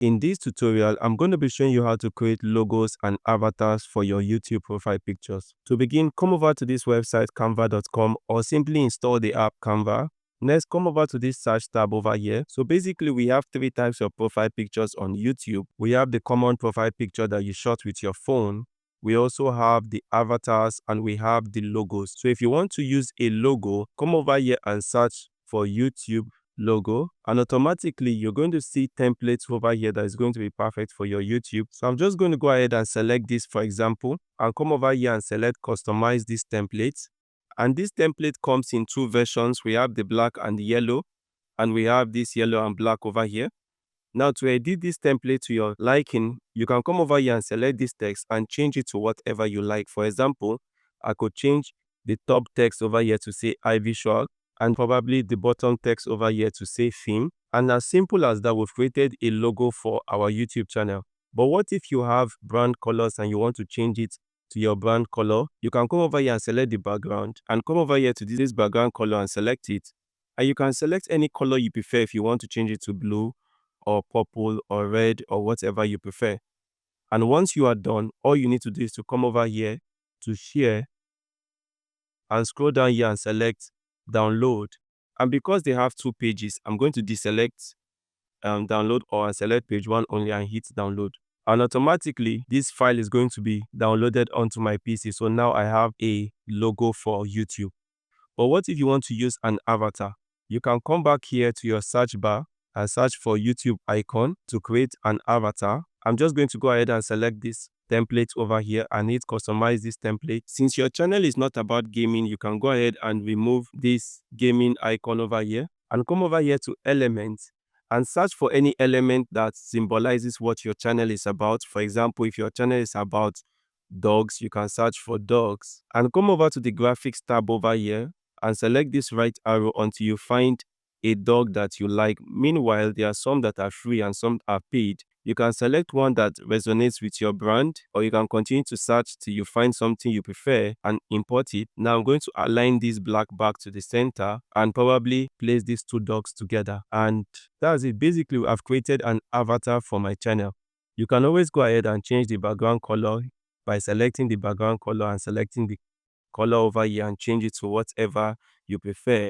In this tutorial, I'm going to be showing you how to create logos and avatars for your YouTube profile pictures. To begin, come over to this website canva.com or simply install the app Canva. Next, come over to this search tab over here. So basically, we have three types of profile pictures on YouTube. We have the common profile picture that you shot with your phone. We also have the avatars and we have the logos. So if you want to use a logo, come over here and search for YouTube logo, and automatically you're going to see templates over here that is going to be perfect for your YouTube. So I'm just going to go ahead and select this, for example, and come over here and select customize this template. And this template comes in two versions. We have the black and the yellow, and we have this yellow and black over here. Now, to edit this template to your liking, you can come over here and select this text and change it to whatever you like. For example, I could change the top text over here to say iVisual, and probably the bottom text over here to say theme. And as simple as that, we've created a logo for our YouTube channel. But what if you have brand colors and you want to change it to your brand color? You can come over here and select the background and come over here to this background color and select it. And you can select any color you prefer if you want to change it to blue or purple or red or whatever you prefer. And once you are done, all you need to do is to come over here to share and scroll down here and select download. And because they have two pages, I'm going to deselect download all and select page one only and hit download. And automatically this file is going to be downloaded onto my PC. So now I have a logo for YouTube. But what if you want to use an avatar? You can come back here to your search bar and search for YouTube icon to create an avatar. I'm just going to go ahead and select this template over here and hit customize this template. Since your channel is not about gaming, you can go ahead and remove this gaming icon over here and come over here to elements and search for any element that symbolizes what your channel is about. For example, if your channel is about dogs, you can search for dogs and come over to the graphics tab over here and select this right arrow until you find a dog that you like. Meanwhile, there are some that are free and some are paid. You can select one that resonates with your brand, or you can continue to search till you find something you prefer and import it. Now I'm going to align this black back to the center and probably place these two dogs together. And that's it. Basically, I've created an avatar for my channel. You can always go ahead and change the background color by selecting the background color and selecting the color over here and change it to whatever you prefer.